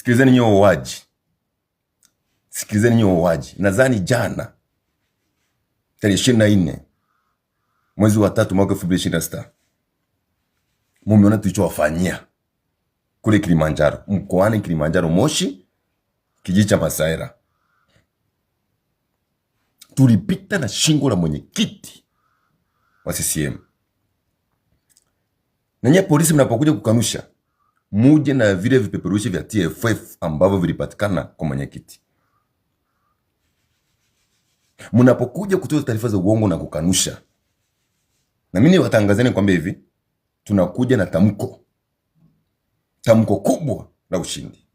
Sikilizeni nyinyi wauaji. Sikilizeni nyinyi wauaji. Nadhani jana tarehe 24 mwezi wa 3 mwaka 2026 mumeona tulichowafanyia kule Kilimanjaro, mkoani Kilimanjaro, Moshi, kijiji cha Masaira. Tulipita na shingo la mwenyekiti wa CCM. Na nyie polisi mnapokuja kukanusha, muje na vile vipeperushi vya TFF ambavyo vilipatikana kwa mwenyekiti. Mnapokuja kutoa taarifa za uongo na kukanusha, na mimi watangazeni kwamba hivi tunakuja na tamko kubwa la ushindi.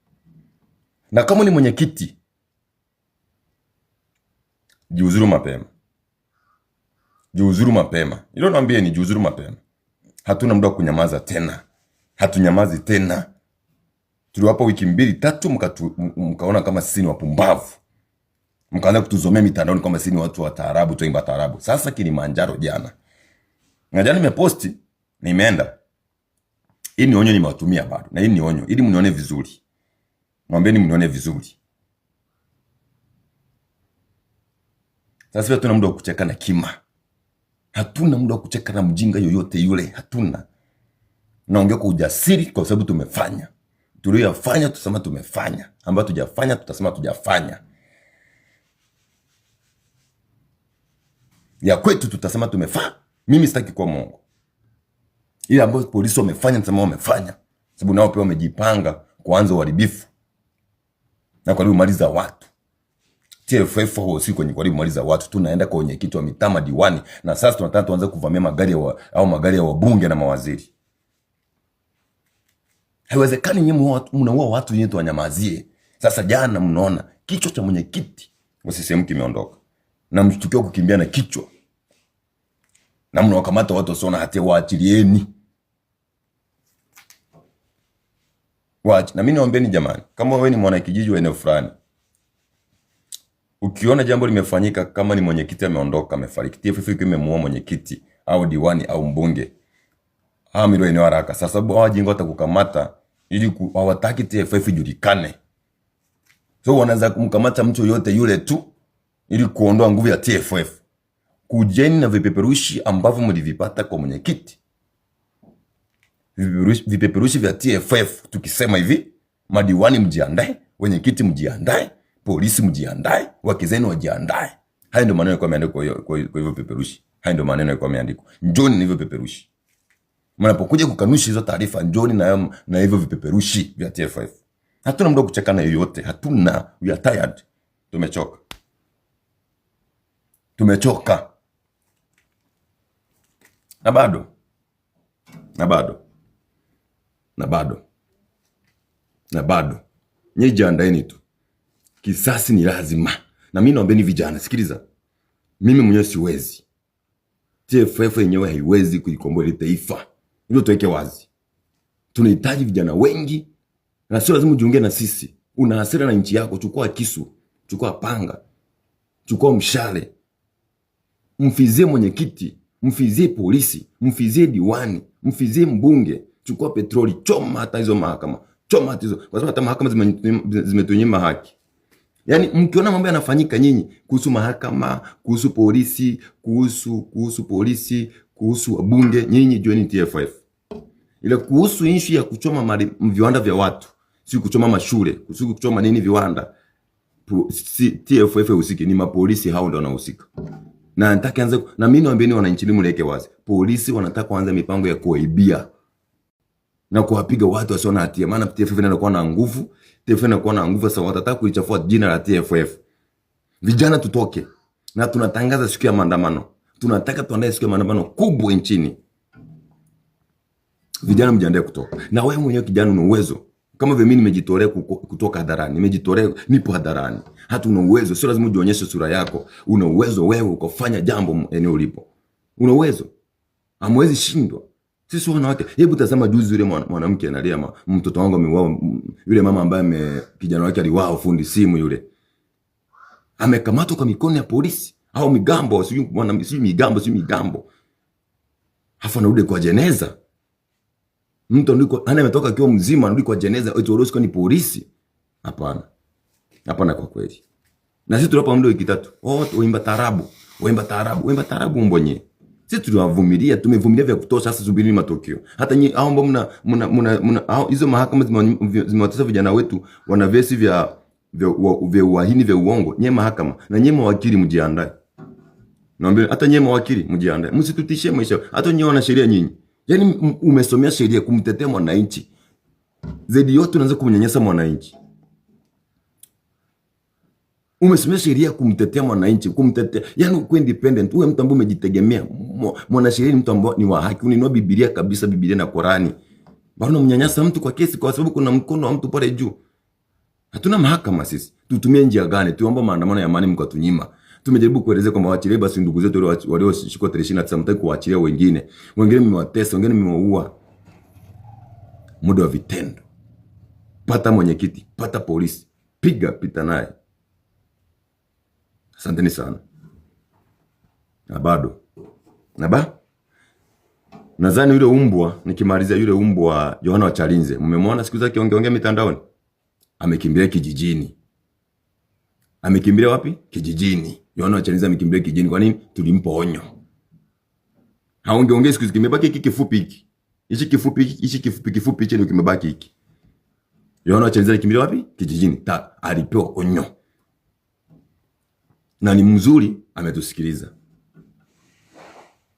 Na kama ni mwenyekiti, jiuzuru mapema. Jiuzuru mapema. Hilo naambia ni jiuzuru mapema. Hatuna muda wa kunyamaza tena. Hatunyamazi tena. Tuliwapa wiki 2-3 mkaona kama sisi ni wapumbavu. Mkaanza kutuzomea mitandaoni kama sisi ni watu wa taarabu, tuimba taarabu. Sasa Kilimanjaro jana. Na jana nimeposti, nimeenda. Hii ni onyo nimewatumia bado. Na hii ni onyo ili mnione vizuri. Mwambieni mnione vizuri. Sasa hatuna muda wa kucheka na kima. Hatuna muda wa kucheka na mjinga yoyote yule. Hatuna. Naongea kwa ujasiri kwa sababu tumefanya. Tuliyofanya tutasema tumefanya. Ambayo tujafanya tutasema tujafanya. Ya kwetu tutasema tumefanya. Mimi sitaki kuwa Mungu. Ile ambayo polisi wamefanya tutasema wamefanya. Sababu nao pia wamejipanga kuanza uharibifu. Na karibu maliza watu. TFF si kwenye karibu maliza watu, tunaenda kwa mwenyekiti wa mitaa, madiwani, na sasa tunataka tuanze kuvamia magari ya wabunge na mawaziri. Haiwezekani nyinyi mnaua watu yenyewe tuwanyamazie. Sasa jana mnaona kichwa cha mwenyekiti wa CCM kimeondoka. Na mshtukio kukimbia na kichwa. Na mnawakamata watu wasio na hatia, waachilieni. Na mimi naombeeni jamani, kama wewe ni mwana kijiji wa eneo fulani, ukiona jambo limefanyika kama ni mwenyekiti ameondoka, amefariki, TFF imemuua mwenyekiti au diwani au mbunge, hamilo eneo haraka. Sasa sababu hawajinga watakukamata ili hawataki TFF ijulikane. So wanaweza kumkamata mtu yote yule tu ili kuondoa nguvu ya TFF. Kujeni na vipeperushi ambavyo mlivipata kwa mwenyekiti. Vipeperushi vya TFF tukisema hivi, madiwani mjiandae, mwenyekiti mjiandae, polisi mjiandae, wakizeni wajiandae. Hayo ndio maneno yalikuwa yameandikwa kwa hivyo peperushi. Hayo ndio maneno yalikuwa yameandikwa. Njoni na hivyo peperushi. Mnapokuja kukanusha hizo taarifa, njoni na hivyo vipeperushi vya TFF. Hatuna muda kucheka na yoyote. Hatuna. We are tired. Tumechoka. Tumechoka. Na bado. Nyie jiandaeni tu. Kisasi ni lazima. Na mimi naombeni vijana, sikiliza. Mimi mwenyewe siwezi. TFF yenyewe haiwezi kuikomboa ile taifa. Hilo tuweke wazi. Tunahitaji vijana wengi, na sio lazima ujiunge na sisi. Una hasira na nchi yako, chukua kisu, chukua panga, chukua mshale. Mfizie mwenyekiti, mfizie polisi, mfizie diwani, mfizie mbunge, chukua petroli, choma hata hizo mahakama. Choma hata hizo. Kwa sababu hata mahakama zimetunyima haki. Yaani mkiona mambo yanafanyika nyinyi kuhusu mahakama, kuhusu polisi, kuhusu wabunge, nyinyi join TFF. Ile kuhusu issue ya kuchoma viwanda vya watu, si kuchoma mashule, si kuchoma nini viwanda. TFF husiki, ni mapolisi hao ndio wanahusika. Na nataka anze, na mimi naambieni wananchi mleke wazi. Polisi wanataka kuanza mipango ya kuwaibia na kuwapiga watu wasio na hatia. Maana TFF inakuwa na nguvu. TFF inakuwa na nguvu, sasa watataka kuichafua jina la TFF. Vijana tutoke. Na tunatangaza siku ya maandamano. Tunataka tuandae siku ya maandamano kubwa nchini. Vijana mjiandae kutoka. Na wewe mwenyewe kijana una uwezo. Kama vile mimi nimejitolea kutoka hadharani. Nimejitolea, nipo hadharani. Hata una uwezo. Sio lazima ujionyeshe sura yako. Una uwezo wewe ukafanya jambo eneo ulipo. Una uwezo. Hamwezi shindwa. Sisi wanawake, hebu tazama juzi yule mwanamke analia, mtoto wangu ameuawa, yule mama ambaye kijana wake aliuawa, fundi simu yule. Amekamatwa kwa mikono ya polisi au migambo, sijui migambo. Hafa anarudi kwa jeneza. Mtu ndiko ametoka akiwa mzima, anarudi kwa jeneza, eti Orosco ni polisi. Hapana. Hapana kwa kweli. Na sisi tulapa muda wiki 3. Waimba taarabu. Waimba taarabu mbonye. Sisi tuliwavumilia, tumevumilia vya kutosha, sasa subirini matokeo. Hata nyinyi hao ambao mna hizo mahakama zimewatesa vijana wetu wana vesi vya uhaini vya uongo. Nyie mahakama na nyie mawakili mjiandae. Naomba hata nyie mawakili mjiandae. Msitutishie maisha. Hata nyie wana sheria nyinyi. Yaani umesomea sheria kumtetea mwananchi. Zaidi yote unaanza kumnyanyasa mwananchi. Umesomea sheria kumtetea mwananchi, kumtetea. Yaani uko independent, uwe mtu ambaye umejitegemea. Mwanasheria ni mtu ambaye ni wa haki, uninua Biblia kabisa, Biblia na Qurani. Bado unamnyanyasa mtu kwa kesi kwa sababu kuna mkono wa mtu pale juu. Hatuna mahakama sisi. Tutumie njia gani? Tuombe maandamano ya amani mkatunyima. Tumejaribu kuelezea kwamba waachilie basi ndugu zetu walioshikwa 29 mtaki kuachilia wengine. Wengine mmewatesa, wengine mmewaua. Muda wa vitendo. Pata mwenyekiti, pata polisi. Pita naye. Asanteni sana. Na bado. Nadhani yule umbwa, nikimalizia yule umbwa Yohana wa Chalinze. Mmemwona siku zake ongea mitandaoni? Amekimbilia kijijini. Amekimbilia wapi? Kijijini. Yohana wa Chalinze amekimbilia kijijini. Kwa nini? Tulimpa onyo. Haongeongea siku zake, kimebaki hiki kifupi hiki. Hichi kifupi hichi ndio kimebaki hiki. Yohana wa Chalinze alikimbilia wapi? Kijijini. Alipewa onyo. Na ni mzuri ametusikiliza.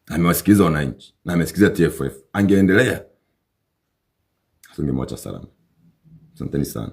Amewasikiliza wananchi na amesikiliza TFF. Angeendelea, asingemwacha salama. Asanteni sana.